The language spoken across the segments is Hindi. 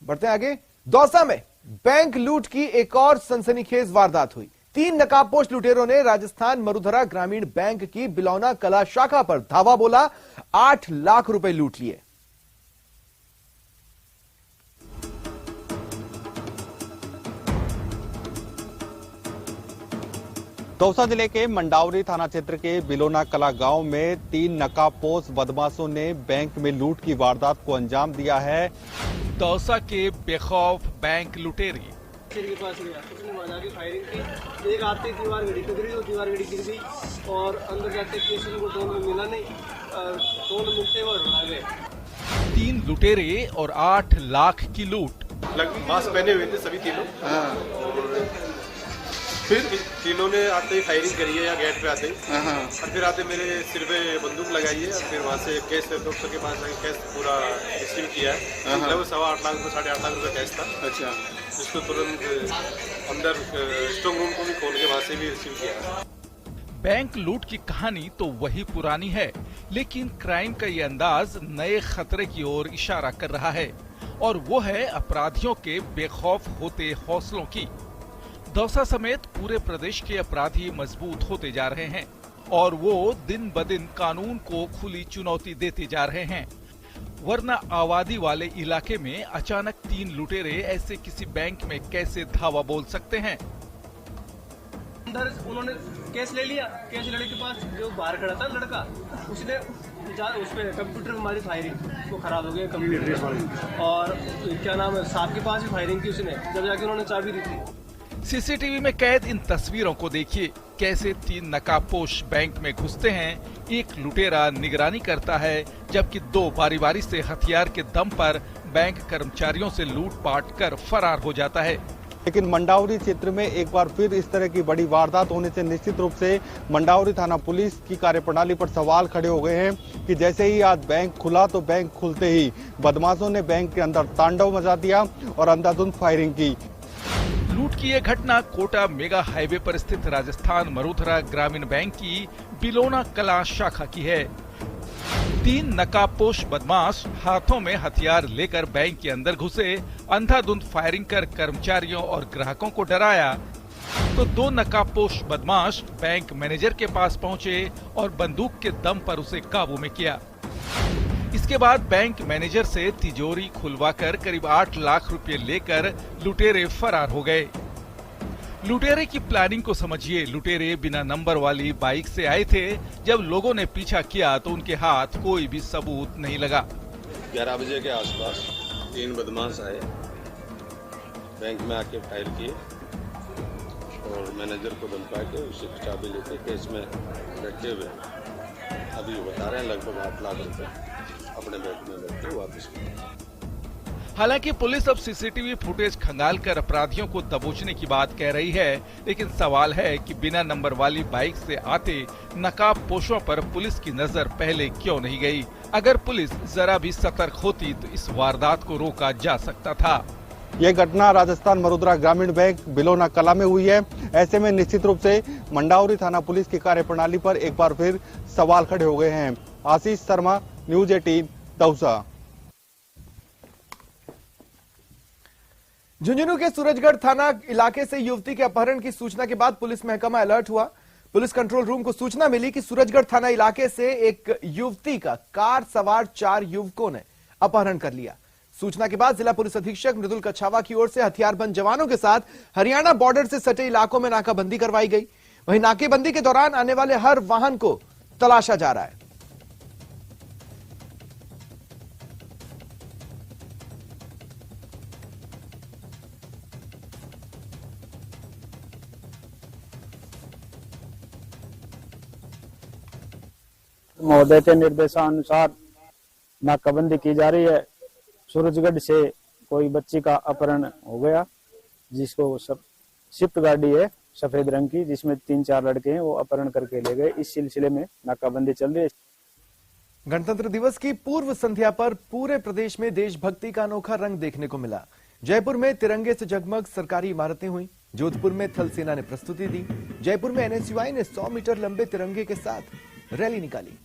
बढ़ते आगे। दौसा में बैंक लूट की एक और सनसनीखेज वारदात हुई। 3 नकाबपोश लुटेरों ने राजस्थान मरुधरा ग्रामीण बैंक की बिलौना कला शाखा पर धावा बोला, 8 लाख रुपए लूट लिए। दौसा जिले के मंडावरी थाना क्षेत्र के बिलोना कला गांव में 3 नकाबपोश बदमाशों ने बैंक में लूट की वारदात को अंजाम दिया है। दौसा के बेखौफ बैंक लुटेरे के पास गया, उसने वहां जाके फायरिंग की। एक आते दीवार घड़ी टकरी, वो दीवार घड़ी गिर गई और अंदर जाते किसी को टोल में मिला नहीं, टोल मिलते हुए ढूंढा गए। 3 लुटेरे और 8 लाख की लूट। मास्क पहने हुए थे सभी तीनों। फिर तीनों ने आते ही फायरिंग करी है या गेट पे आते ही, और फिर आते मेरे सिर पे बंदूक लगाई है। और फिर वहाँ से कैश डॉक्टर के पास जाके कैश पूरा रिसीव किया है। लगभग 8.25 लाख रुपये 8.5 लाख रुपये कैश था। अच्छा, जिसको तुरंत अंदर स्ट्रॉन्ग रूम को भी खोल के वहाँ से भी रिसीव किया है। बैंक लूट की कहानी तो वही पुरानी है, लेकिन क्राइम का ये अंदाज नए खतरे की ओर इशारा कर रहा है, और वो है अपराधियों के बेखौफ होते हौसलों की। दौसा समेत पूरे प्रदेश के अपराधी मजबूत होते जा रहे हैं और वो दिन ब दिन कानून को खुली चुनौती देते जा रहे हैं। वरना आबादी वाले इलाके में अचानक 3 लुटेरे ऐसे किसी बैंक में कैसे धावा बोल सकते हैं? अंदर उन्होंने कैश ले लिया। कैश लेने के पास जो बाहर खड़ा था लड़का, उसने उस पे कंप्यूटर में हमारी फायरिंग वो खराब हो गया कंप्यूटर, और क्या नाम है साहब के पास भी फायरिंग की उसने, जब जाके उन्होंने चाबी दी थी। सीसीटीवी में कैद इन तस्वीरों को देखिए, कैसे 3 नकाबपोश बैंक में घुसते हैं। एक लुटेरा निगरानी करता है, जबकि 2 बारी-बारी से हथियार के दम पर बैंक कर्मचारियों से लूटपाट कर फरार हो जाता है। लेकिन मंडावरी क्षेत्र में एक बार फिर इस तरह की बड़ी वारदात होने से निश्चित रूप से मंडावरी थाना पुलिस की कार्यप्रणाली पर सवाल खड़े हो गए हैं कि जैसे ही आज बैंक खुला तो बैंक खुलते ही बदमाशों ने बैंक के अंदर तांडव मचा दिया और अंधाधुंध फायरिंग की। लूट की यह घटना कोटा मेगा हाईवे पर स्थित राजस्थान मरुधरा ग्रामीण बैंक की बिलोना कला शाखा की है। 3 नकाबपोश बदमाश हाथों में हथियार लेकर बैंक के अंदर घुसे, अंधाधुंध फायरिंग कर कर्मचारियों और ग्राहकों को डराया। तो 2 नकाबपोश बदमाश बैंक मैनेजर के पास पहुंचे और बंदूक के दम पर उसे काबू में किया। इसके बाद बैंक मैनेजर से तिजोरी खुलवाकर करीब 8 लाख रुपए लेकर लुटेरे फरार हो गए। लुटेरे की प्लानिंग को समझिए। लुटेरे बिना नंबर वाली बाइक से आए थे। जब लोगों ने पीछा किया तो उनके हाथ कोई भी सबूत नहीं लगा। 11 बजे के आसपास 3 बदमाश आए, बैंक में आके फायर किए और मैनेजर को धमका के उसे चाबी लेते केस में बैठे हुए। अभी बता रहे हैं लगभग 8 लाख रुपए अपने बैंक में बैठे वापस। हालांकि पुलिस अब सीसीटीवी फुटेज खंगालकर अपराधियों को दबोचने की बात कह रही है, लेकिन सवाल है कि बिना नंबर वाली बाइक से आते नकाबपोशों पर पुलिस की नजर पहले क्यों नहीं गई? अगर पुलिस जरा भी सतर्क होती तो इस वारदात को रोका जा सकता था। ये घटना राजस्थान मरुधरा ग्रामीण बैंक बिलोना कला में हुई है। ऐसे में निश्चित रूप से मंडावरी थाना पुलिस की कार्यप्रणाली पर एक बार फिर सवाल खड़े हो गए हैं। आशीष शर्मा, न्यूज 18, दौसा। झुंझुनू के सूरजगढ़ थाना इलाके से युवती के अपहरण की सूचना के बाद पुलिस महकमा अलर्ट हुआ। पुलिस कंट्रोल रूम को सूचना मिली कि सूरजगढ़ थाना इलाके से एक युवती का कार सवार 4 युवकों ने अपहरण कर लिया। सूचना के बाद जिला पुलिस अधीक्षक मृदुल कछावा की ओर से हथियारबंद जवानों के साथ हरियाणा बॉर्डर से सटे इलाकों में नाकाबंदी करवाई गई। वहीं नाकेबंदी के दौरान आने वाले हर वाहन को तलाशा जा रहा है। महोदय के निर्देशानुसार नाकाबंदी की जा रही है। सूरजगढ़ से कोई बच्ची का अपहरण हो गया, जिसको स्विफ्ट गाड़ी है सफेद रंग की, जिसमें 3-4 लड़के हैं, वो अपहरण करके ले गए। इस सिलसिले में नाकाबंदी चल रही है। गणतंत्र दिवस की पूर्व संध्या पर पूरे प्रदेश में देशभक्ति का अनोखा रंग देखने को मिला। जयपुर में तिरंगे से जगमग सरकारी इमारतें हुई। जोधपुर में थल सेना ने प्रस्तुति दी। जयपुर में एनएसयूआई ने 100 मीटर लंबे तिरंगे के साथ रैली निकाली।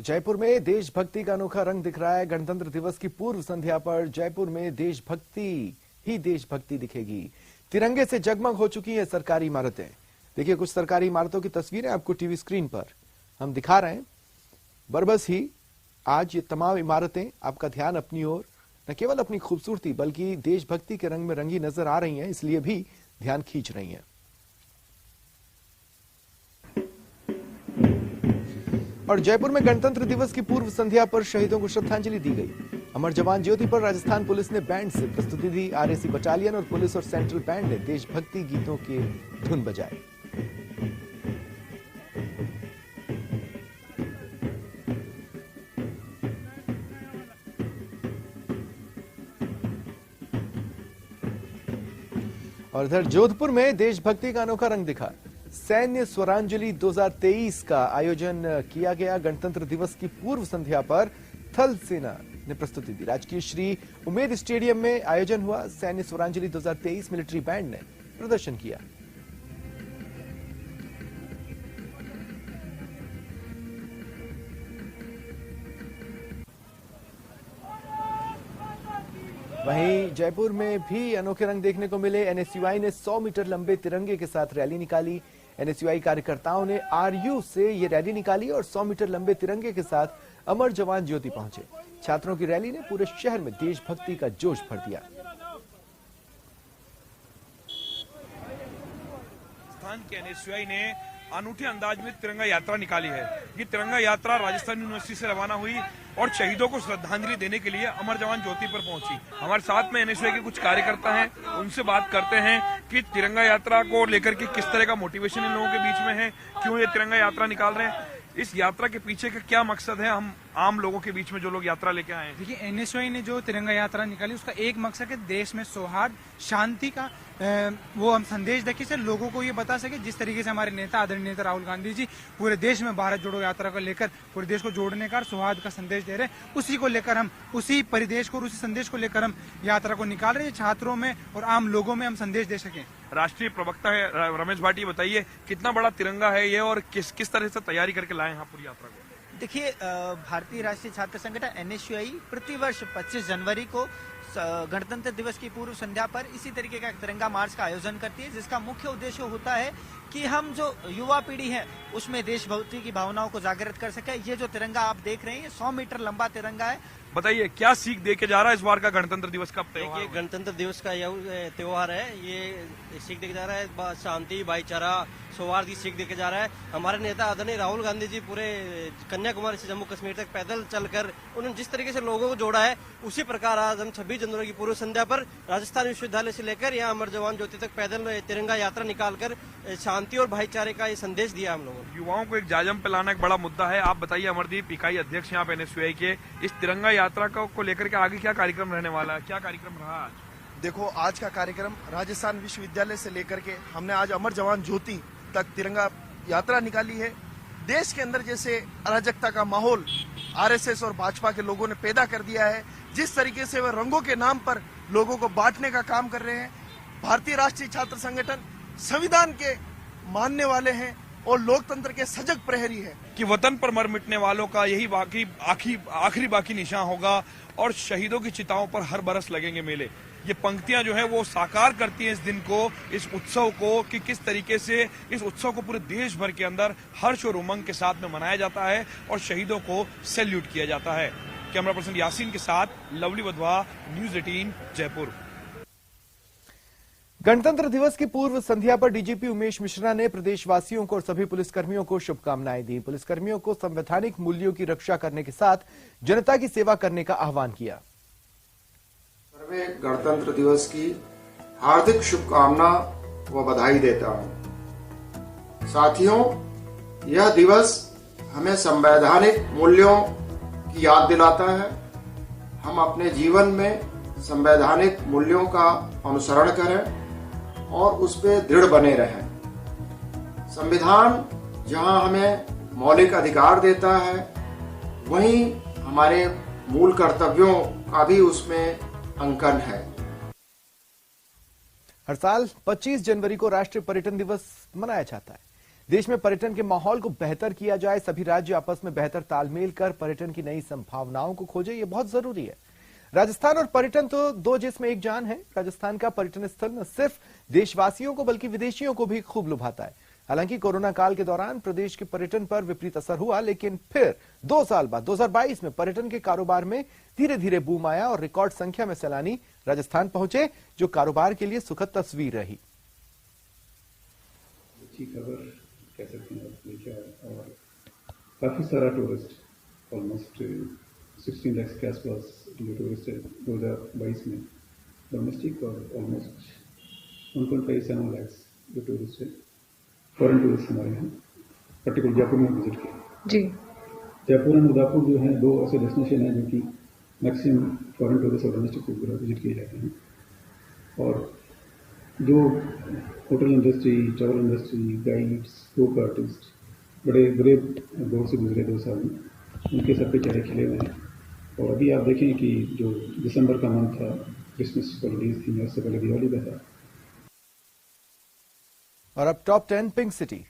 जयपुर में देशभक्ति का अनोखा रंग दिख रहा है। गणतंत्र दिवस की पूर्व संध्या पर जयपुर में देशभक्ति दिखेगी। तिरंगे से जगमग हो चुकी है सरकारी इमारतें। देखिए कुछ सरकारी इमारतों की तस्वीरें आपको टीवी स्क्रीन पर हम दिखा रहे हैं। बरबस ही आज ये तमाम इमारतें आपका ध्यान अपनी ओर न केवल अपनी खूबसूरती बल्कि देशभक्ति के रंग में रंगी नजर आ रही हैं, इसलिए भी ध्यान खींच रही हैं। और जयपुर में गणतंत्र दिवस की पूर्व संध्या पर शहीदों को श्रद्धांजलि दी गई। अमर जवान ज्योति पर राजस्थान पुलिस ने बैंड से प्रस्तुति दी। आरएसी बटालियन और पुलिस और सेंट्रल बैंड ने देशभक्ति गीतों के धुन बजाई। और इधर जोधपुर में देशभक्ति का अनोखा रंग दिखा। सैन्य स्वरांजलि 2023 का आयोजन किया गया। गणतंत्र दिवस की पूर्व संध्या पर थल सेना ने प्रस्तुति दी। राजकीय श्री उमेद स्टेडियम में आयोजन हुआ। सैन्य स्वरांजलि 2023 मिलिट्री बैंड ने प्रदर्शन किया। वहीं जयपुर में भी अनोखे रंग देखने को मिले। एनएसयूआई ने 100 मीटर लंबे तिरंगे के साथ रैली निकाली। एनएसयूआई कार्यकर्ताओं ने आरयू से ये रैली निकाली और 100 मीटर लंबे तिरंगे के साथ अमर जवान ज्योति पहुंचे। छात्रों की रैली ने पूरे शहर में देशभक्ति का जोश भर दिया। स्थान के एनएसयूआई ने अनूठे अंदाज में तिरंगा यात्रा निकाली है। ये तिरंगा यात्रा राजस्थान यूनिवर्सिटी से रवाना हुई और शहीदों को श्रद्धांजलि देने के लिए अमर जवान ज्योति पर पहुंची। हमारे साथ में एनएसयूआई के कुछ कार्यकर्ता हैं, उनसे बात करते हैं कि तिरंगा यात्रा को लेकर के किस तरह का मोटिवेशन इन लोगों के बीच में है, क्यों ये तिरंगा यात्रा निकाल रहे हैं, इस यात्रा के पीछे का क्या मकसद है, हम आम लोगों के बीच में जो लोग यात्रा लेके आए हैं। देखिए एनएसयूआई ने जो तिरंगा यात्रा निकाली उसका एक मकसद है देश में सौहार्द शांति का वो हम संदेश देके से लोगों को ये बता सके। जिस तरीके से हमारे नेता आदरणीय नेता राहुल गांधी जी पूरे देश में भारत जोड़ो यात्रा को लेकर पूरे देश को जोड़ने का सौहार्द का संदेश दे रहे हैं, उसी को लेकर हम उसी परिदेश को और उसी संदेश को लेकर हम यात्रा को निकाल रहे हैं। छात्रों में और आम लोगों में हम संदेश दे सकें। राष्ट्रीय प्रवक्ता है रमेश भाटी, बताइए कितना बड़ा तिरंगा है ये और किस तरह से तैयारी करके लाए हैं पूरी यात्रा को। देखिए भारतीय राष्ट्रीय छात्र संगठन एनएसयूआई प्रतिवर्ष 25 जनवरी को गणतंत्र दिवस की पूर्व संध्या पर इसी तरीके का तिरंगा मार्च का आयोजन करती है, जिसका मुख्य उद्देश्य होता है कि हम जो युवा पीढ़ी है उसमें देशभक्ति की भावनाओं को जागृत कर सके। ये जो तिरंगा आप देख रहे हैं ये 100 मीटर लंबा तिरंगा है। बताइए क्या सीख दे के जा रहा है इस बार का गणतंत्र दिवस का त्योहार? देखिए गणतंत्र दिवस का यह त्योहार है, ये सीख देके जा रहा है शांति, भाईचारा, सौहार्द की सीख देके जा रहा है। हमारे नेता आदरणीय राहुल गांधी जी पूरे कन्याकुमारी से जम्मू कश्मीर तक पैदल चलकर उन्होंने जिस तरीके से लोगों को जोड़ा है, उसी प्रकार आज हम 26 जनवरी की पूर्व संध्या पर राजस्थान विश्वविद्यालय से लेकर यहाँ अमर जवान ज्योति तक पैदल तिरंगा यात्रा निकालकर शांति और भाईचारे का ये संदेश दिया हम लोगों ने। युवाओं को एक जाजम पे लाना एक बड़ा मुद्दा है। आप बताइए अमरदीप, इकाई अध्यक्ष यहाँ पे एनएसयूआई के, इस तिरंगा यात्रा को लेकर के आगे क्या कार्यक्रम रहने वाला है, क्या कार्यक्रम रहा आज? देखो आज का कार्यक्रम राजस्थान विश्वविद्यालय से लेकर के हमने आज अमर जवान ज्योति तक तिरंगा यात्रा निकाली है। देश के अंदर जैसे अराजकता का माहौल आरएसएस और भाजपा के लोगों ने पैदा कर दिया है, जिस तरीके से वे रंगों के नाम पर लोगों को बांटने का काम कर रहे हैं। भारतीय राष्ट्रीय छात्र संगठन संविधान के मानने वाले हैं और लोकतंत्र के सजग प्रहरी है कि वतन पर मर मिटने वालों का यही आखिरी बाकी निशान होगा और शहीदों की चिताओं पर हर बरस लगेंगे मेले। ये पंक्तियां जो है वो साकार करती हैं इस दिन को, इस उत्सव को, कि किस तरीके से इस उत्सव को पूरे देश भर के अंदर हर्ष और उमंग के साथ में मनाया जाता है और शहीदों को सैल्यूट किया जाता है। कैमरा पर्सन यासीन के साथ लवली वधवा, न्यूज 18 जयपुर। गणतंत्र दिवस की पूर्व संध्या पर डीजीपी उमेश मिश्रा ने प्रदेशवासियों को और सभी पुलिसकर्मियों को शुभकामनाएं दी। पुलिसकर्मियों को संवैधानिक मूल्यों की रक्षा करने के साथ जनता की सेवा करने का आह्वान किया। सर्वे गणतंत्र दिवस की हार्दिक शुभकामना व बधाई देता हूं। साथियों, यह दिवस हमें संवैधानिक मूल्यों की याद दिलाता है। हम अपने जीवन में संवैधानिक मूल्यों का अनुसरण करें और उस पर दृढ़ बने रहें। संविधान जहां हमें मौलिक अधिकार देता है, वहीं हमारे मूल कर्तव्यों का भी उसमें अंकन है। हर साल 25 जनवरी को राष्ट्रीय पर्यटन दिवस मनाया जाता है। देश में पर्यटन के माहौल को बेहतर किया जाए, सभी राज्य आपस में बेहतर तालमेल कर पर्यटन की नई संभावनाओं को खोजे, ये बहुत जरूरी है। राजस्थान और पर्यटन तो दो जिस्म एक जान है। राजस्थान का पर्यटन स्थल न सिर्फ देशवासियों को बल्कि विदेशियों को भी खूब लुभाता है। हालांकि कोरोना काल के दौरान प्रदेश के पर्यटन पर विपरीत असर हुआ, लेकिन फिर 2 साल बाद 2022 में पर्यटन के कारोबार में धीरे धीरे बूम आया और रिकॉर्ड संख्या में सैलानी राजस्थान पहुंचे, जो कारोबार के लिए सुखद तस्वीर रही। अच्छी खबर कह सकते हैं आप लिखा है और काफी सारा टूरिस्ट ऑलमोस्ट 16 लाख के आसपास जो टूरिस्ट है 2022 में डोमेस्टिक और ऑलमोस्ट 1.57 लाख जो टूरिस्ट है फॉरेन टूरिस्ट हमारे यहाँ पर्टिकुलर जयपुर में विजिट किया जी। जयपुर एंड उदयपुर जो है 2 ऐसे डेस्टिनेशन हैं जो कि मैक्सिमम फॉरेन टूरिस्ट और डोमेस्टिक विजिट किए जाते हैं। और जो hotel industry, travel industry, guides, tour artist बड़े बड़े दौर से गुजरे 2 साल में, उनके सबके चेहरे खिले हुए हैं। और अभी आप देखें कि जो दिसंबर का मंथ था, क्रिसमस हॉलीडेज थी, उससे पहले दिवाली का था। और अब टॉप 10 पिंक सिटी।